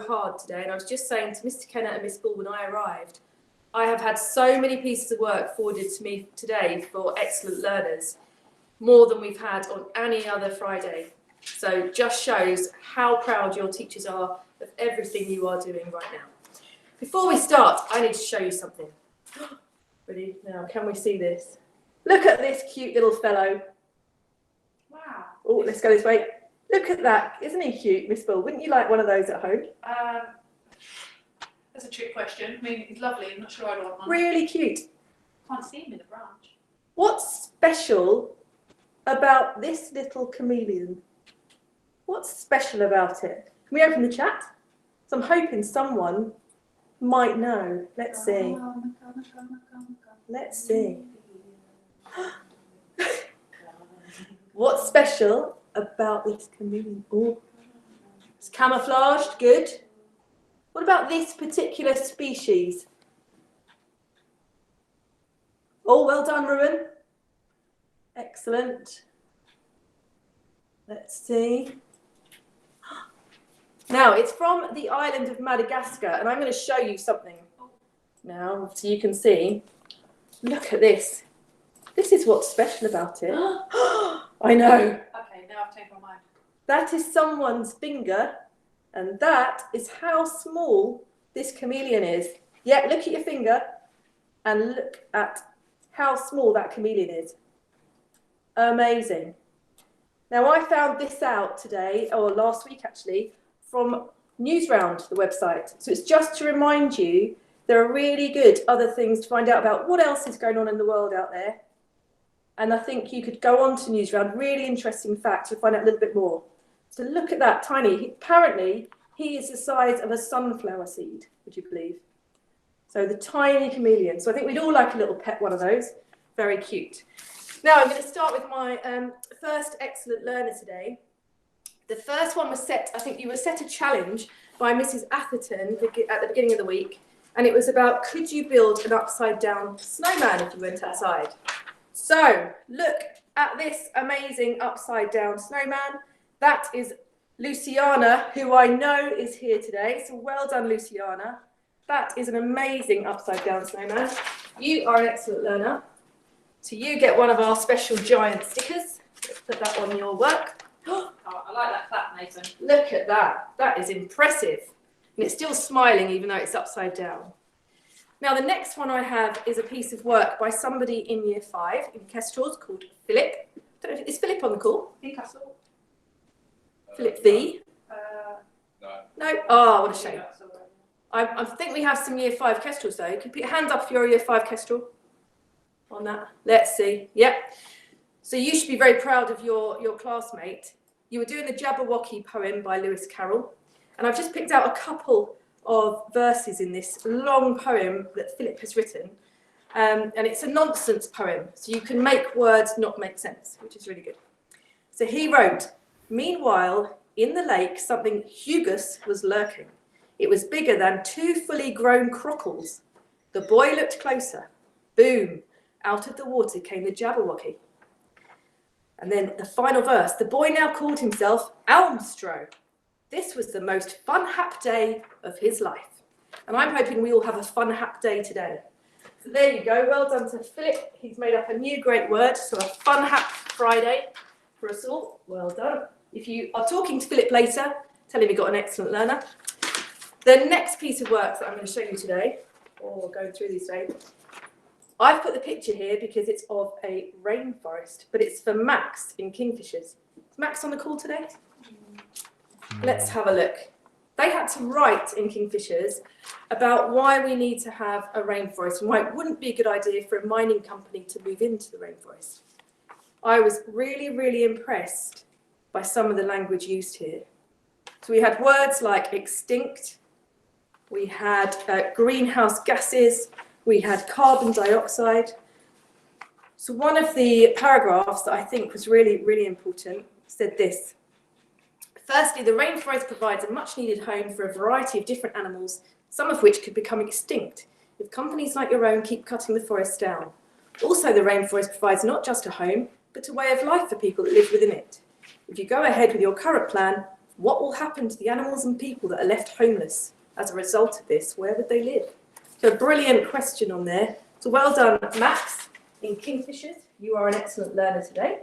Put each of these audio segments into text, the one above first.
hard today, and I was just saying to Mr. Kennett and Miss Ball when I arrived, I have had so many pieces of work forwarded to me today for excellent learners, more than we've had on any other Friday. So just shows how proud your teachers are of everything you are doing right now. Before we start, I need to show you something. Ready? Now, can we see this? Look at this cute little fellow. Wow. Oh, let's go this way. Look at that. Isn't he cute, Miss Bull? Wouldn't you like one of those at home? That's a trick question. I mean, he's lovely. I'm not sure I'd want one. Really cute. Can't see him in the branch. What's special about this little chameleon? What's special about it? Can we open the chat? So I'm hoping someone might know. Let's see. Let's see. What's special about this chameleon? Oh, it's camouflaged. Good. What about this particular species? Oh, well done, Ruben. Excellent. Let's see. Now, it's from the island of Madagascar, and I'm going to show you something now so you can see. Look at this. This is what's special about it. I know. Okay, now I've changed my mind. That is someone's finger, and that is how small this chameleon is. Yeah, look at your finger and look at how small that chameleon is. Amazing. Now, I found this out today, or last week actually, from Newsround, the website. So it's just to remind you there are really good other things to find out about what else is going on in the world out there. And I think you could go on to Newsround, really interesting facts, you'll find out a little bit more. So look at that, tiny. Apparently, he is the size of a sunflower seed, would you believe? So the tiny chameleon. So I think we'd all like a little pet one of those. Very cute. Now I'm going to start with my first excellent learner today. The first one was set, I think you were set a challenge by Mrs. Atherton at the beginning of the week. And it was about, could you build an upside down snowman if you went outside? So look at this amazing upside down snowman. That is Luciana, who I know is here today. So well done, Luciana. That is an amazing upside down snowman. You are an excellent learner. So you get one of our special giant stickers. Let's put that on your work. Oh, I like that clap, Nathan. Look at that. That is impressive. And it's still smiling even though it's upside down. Now the next one I have is a piece of work by somebody in Year 5 in Kestrels called Philip. Don't know if, is Philip on the call? I think I saw. Philip V? No. No? Oh, what a shame. I think we have some Year 5 Kestrels though. Can you put your hand up if you're a Year 5 Kestrel on that? Let's see. Yep. So you should be very proud of your classmate. You were doing the Jabberwocky poem by Lewis Carroll. And I've just picked out a couple of verses in this long poem that Philip has written. And it's a nonsense poem. So you can make words not make sense, which is really good. So he wrote, "Meanwhile, in the lake, something hugous was lurking. It was bigger than 2 fully grown crockles. The boy looked closer. Boom, out of the water came the Jabberwocky." And then the final verse, "The boy now called himself Elmstrow. This was the most fun hap day of his life." And I'm hoping we all have a fun hap day today. So there you go. Well done to Philip. He's made up a new great word. So a fun hap Friday for us all. Well done. If you are talking to Philip later, tell him you got an excellent learner. The next piece of work that I'm going to show you today, or going through these days, I've put the picture here because it's of a rainforest, but it's for Max in Kingfishers. Is Max on the call today? Let's have a look. They had to write in Kingfishers about why we need to have a rainforest and why it wouldn't be a good idea for a mining company to move into the rainforest. I was really, really impressed by some of the language used here. So we had words like extinct, we had greenhouse gases, we had carbon dioxide. So one of the paragraphs that I think was really, really important said this. "Firstly, the rainforest provides a much needed home for a variety of different animals, some of which could become extinct if companies like your own keep cutting the forests down. Also, the rainforest provides not just a home, but a way of life for people that live within it. If you go ahead with your current plan, What will happen to the animals and people that are left homeless as a result of this? Where would they live? So a brilliant question on there. So well done, Max, in Kingfishers. You are an excellent learner today.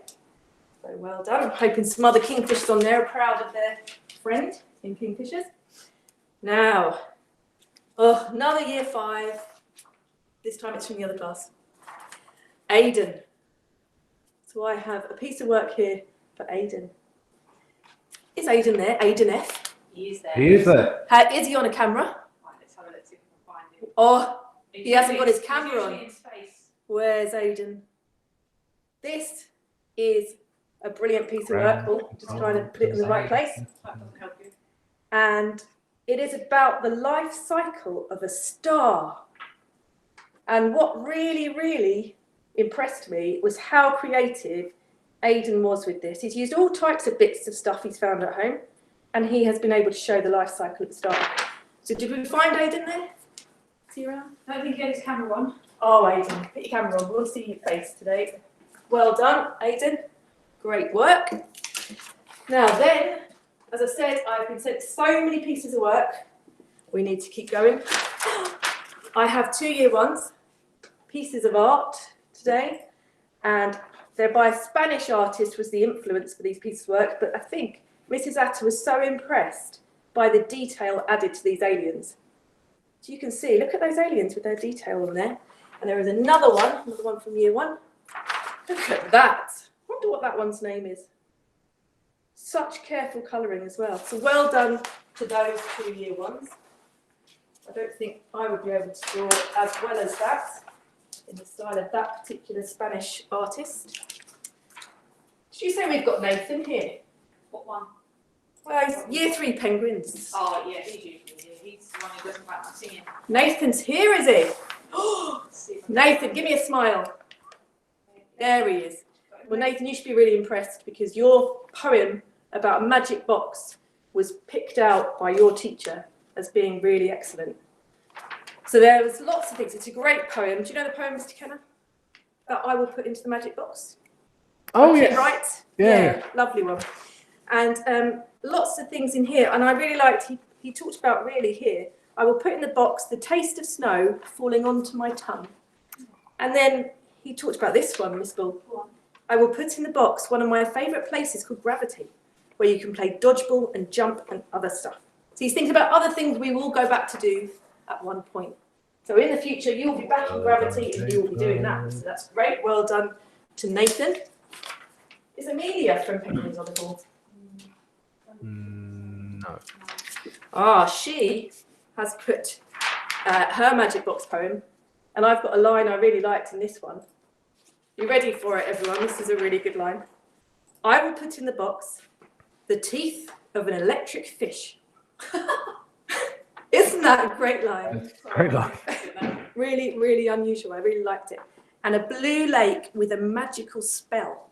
So well done. I'm hoping some other Kingfishers on there are proud of their friend in Kingfishers. Now, another year 5. This time it's from the other class. Aidan. So I have a piece of work here for Aidan. Is Aidan there? Aidan F. He is there. He is there. Is he on a camera? Right, let's have a look, see if we can find him. Oh, He's he hasn't got his usually- camera he's on. usually in space. Where's Aidan? This is a brilliant piece of work. Oh, just trying to put it in the right place. That doesn't help you. And it is about the life cycle of a star. And what really, really impressed me was how creative Aidan was with this. He's used all types of bits of stuff he's found at home, and he has been able to show the life cycle of the star. So did we find Aidan there? Is he around? I don't think he had his camera on. Oh, Aidan, put your camera on. We'll see your face today. Well done, Aidan. Great work. Now then, as I said, I've been sent so many pieces of work. We need to keep going. I have 2 year 1s, pieces of art today, and they're by a Spanish artist was the influence for these pieces of work, but I think Mrs. Atta was so impressed by the detail added to these aliens. So you can see, look at those aliens with their detail on there. And there is another one from year 1. Look at that. I wonder what that one's name is. Such careful colouring as well. So well done to those 2 year 1s. I don't think I would be able to draw as well as that in the style of that particular Spanish artist. Did you say we've got Nathan here? What one? Well, he's year 3 penguins. Oh, yeah, he's usually here. He's the one who doesn't like my singing. Nathan's here, is he? Let's see if I can- Nathan, give me a smile. There he is. Well, Nathan, you should be really impressed because your poem about a magic box was picked out by your teacher as being really excellent. So there was lots of things. It's a great poem. Do you know the poem, Mr. Kenner? That I will put into the magic box? Oh, Got it yeah. Right? Yeah. Lovely one. And lots of things in here. And I really liked, he talked about really here, I will put in the box the taste of snow falling onto my tongue. And then he talked about this one, Miss Bull. Go on. I will put in the box one of my favourite places called Gravity, where you can play dodgeball and jump and other stuff. So he's thinking about other things we will go back to do at one point. So in the future, you'll be back in Gravity and you will be doing that. So that's great. Well done to Nathan. Is Amelia from Penguins on the board? No. She has put her magic box poem, and I've got a line I really liked in this one. You ready for it, everyone? This is a really good line. I will put in the box the teeth of an electric fish. Isn't that a great line? Great line. Really, really unusual. I really liked it. And a blue lake with a magical spell.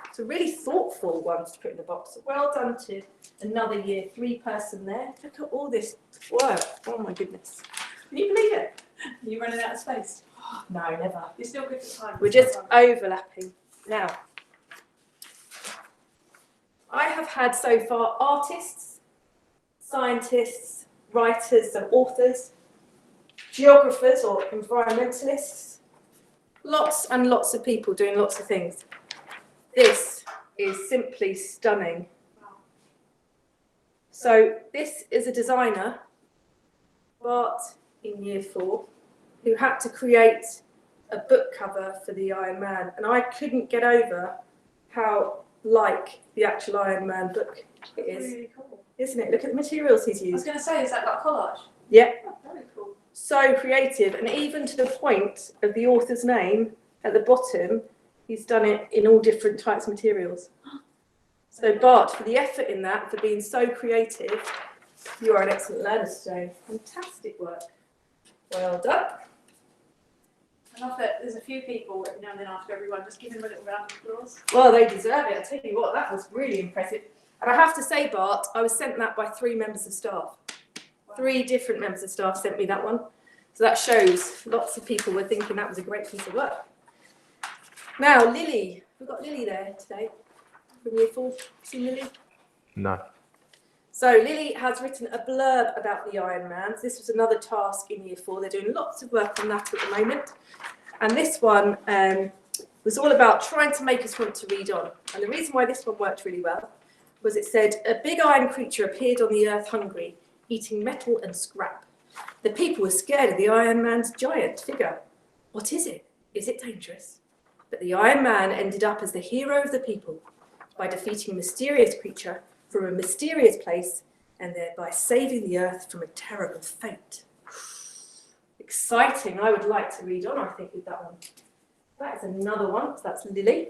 It's a really thoughtful one to put in the box. Well done to another year 3 person there. Look at all this work. Oh my goodness. Can you believe it? Are you running out of space? No, never. You're still good for time. We're just overlapping. Now, I have had so far artists, scientists, writers and authors, geographers or environmentalists, lots and lots of people doing lots of things. This is simply stunning. So this is a designer, Bart in year 4, who had to create a book cover for the Iron Man, and I couldn't get over how like the actual Iron Man book it is, Really cool. isn't it? Look at the materials he's I was used. going to say, is that like collage? Yeah, Oh, very cool. so creative, and even to the point of the author's name at the bottom, he's done it in all different types of materials. So Bart, for the effort in that, for being so creative, you are an excellent learner today. Fantastic work. Well done. I love that there's a few people every now and then after everyone, just give them a little round of applause. Well, they deserve it. I tell you what, that was really impressive. And I have to say, Bart, I was sent that by 3 members of staff. 3 different members of staff sent me that one. So that shows lots of people were thinking that was a great piece of work. Now, Lily. We've got Lily there today from year 4. Seen Lily? No. So Lily has written a blurb about the Ironmans. This was another task in year 4. They're doing lots of work on that at the moment. And this one was all about trying to make us want to read on. And the reason why this one worked really well was it said, a big iron creature appeared on the earth hungry, eating metal and scrap. The people were scared of the Iron Man's giant figure. What is it? Is it dangerous? But the Iron Man ended up as the hero of the people by defeating a mysterious creature from a mysterious place and thereby saving the earth from a terrible fate. Exciting. I would like to read on, I think, with that one. That is another one. So that's Lily.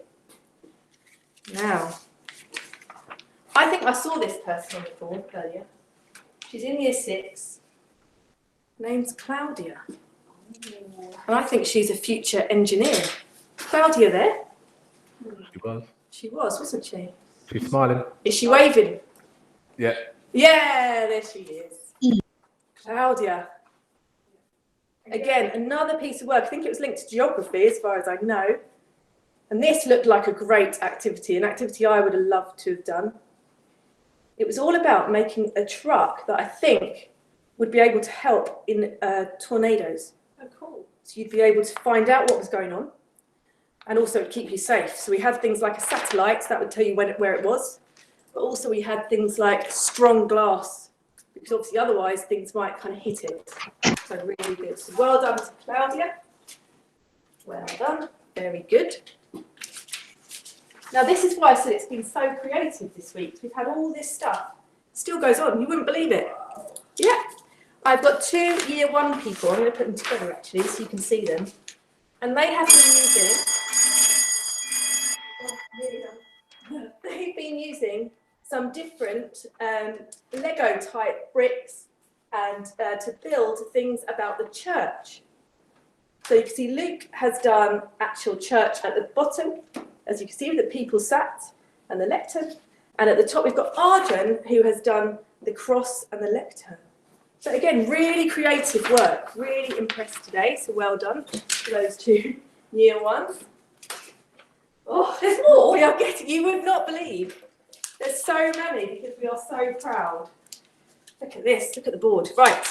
Now, I think I saw this person on the board earlier. She's in year 6. Name's Claudia. And I think she's a future engineer. Claudia there? She was. She was, wasn't she? She's smiling. Is she waving? Yeah. Yeah, there she is. Claudia. Again, another piece of work. I think it was linked to geography as far as I know. And this looked like a great activity, an activity I would have loved to have done. It was all about making a truck that I think would be able to help in tornadoes. Oh, cool. So you'd be able to find out what was going on and also keep you safe. So we had things like a satellite that would tell you where it was, but also we had things like strong glass, because obviously otherwise things might kind of hit it. So really good. So well done to Claudia. Well done. Very good. Now this is why I said it's been so creative this week. We've had all this stuff. Still goes on. You wouldn't believe it. Yeah. I've got 2 year 1 people. I'm going to put them together actually so you can see them. And they have been using... They've been using some different Lego type bricks and to build things about the church. So you can see Luke has done actual church at the bottom, as you can see, the people sat and the lectern. And at the top we've got Arjun, who has done the cross and the lectern. So again, really creative work, really impressed today. So well done to those 2 year 1s. Oh, there's more we are getting, you would not believe. There's so many because we are so proud. Look at this, look at the board. Right.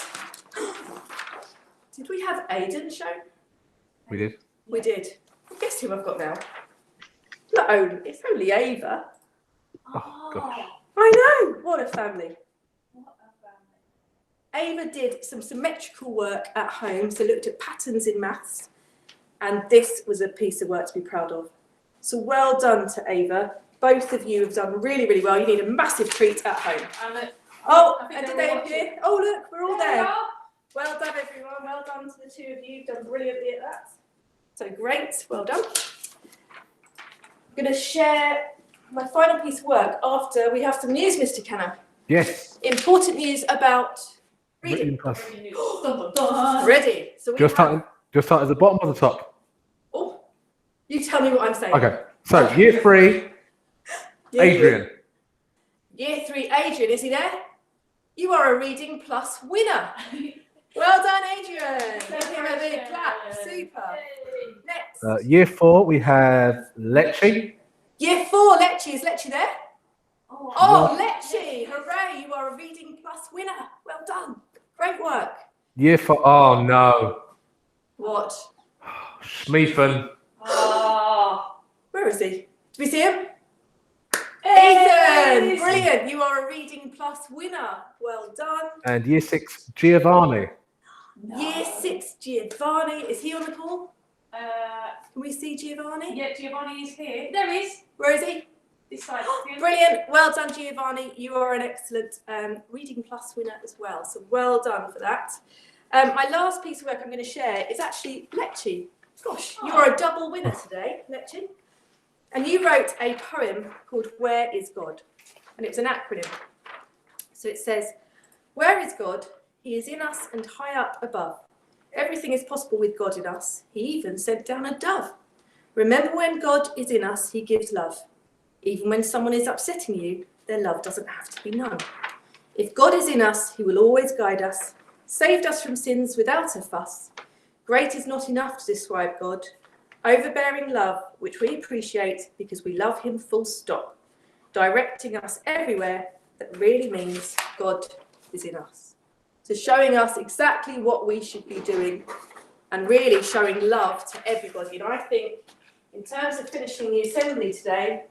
Did we have Aidan show? We did. We did. Guess who I've got now? Not only, it's only Ava. Oh, gosh. I know, what a family. What a family. Ava did some symmetrical work at home, so looked at patterns in maths, and this was a piece of work to be proud of. So well done to Ava. Both of you have done really, really well. You need a massive treat at home. And look, Oh, I think and they're did they all appear? Oh, look, we're all There we there. are. Well done, everyone. Well done to the 2 of you. You've done brilliantly at that. So great. Well done. I'm going to share my final piece of work after we have some news, Mr. Canna. Yes. Important news about reading. Reading plus. Dun, dun, dun. Ready. So we Do you start at the bottom or the top? Oh, you tell me what I'm saying. Okay. So year 3, Adrian. Year 3, Adrian. Is he there? You are a Reading Plus winner. Well done, Adrian. Give him a big clap. Super. Next. Year 4, we have Lecce. Year 4, Lecce. Is Lecce there? Oh, Oh, Lecce. Hooray. You are a Reading Plus winner. Well done. Great work. Year 4, oh no. What? Schmiefen. oh. Where is he? Did we see him? Hey, Ethan. Brilliant. You are a Reading Plus winner. Well done. And year 6, Giovanni. No. Year 6, Giovanni. Is he on the call? Uh, Can we see Giovanni? yeah, Giovanni is here. There he is. Where is he? This side. Brilliant. Well done, Giovanni. You are an excellent Reading Plus winner as well. So well done for that. My last piece of work I'm going to share is actually Lecce. Gosh, you are a double winner today, Lecce. And you wrote a poem called Where is God? And it was an acronym. So it says, where is God? He is in us and high up above. Everything is possible with God in us. He even sent down a dove. Remember, when God is in us, he gives love. Even when someone is upsetting you, their love doesn't have to be none. If God is in us, he will always guide us, saved us from sins without a fuss. Great is not enough to describe God. Overbearing love, which we appreciate because we love him full stop. Directing us everywhere, that really means God is in us. So showing us exactly what we should be doing and really showing love to everybody. And I think in terms of finishing the assembly today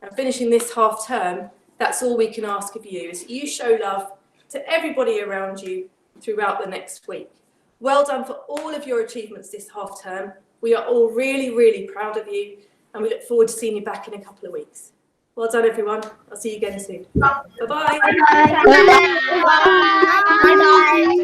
and finishing this half term, that's all we can ask of you, is that you show love to everybody around you throughout the next week. Well done for all of your achievements this half term. We are all really, really proud of you, and we look forward to seeing you back in a couple of weeks. Well done, everyone. I'll see you again soon. Bye-bye. Bye. Bye. Bye.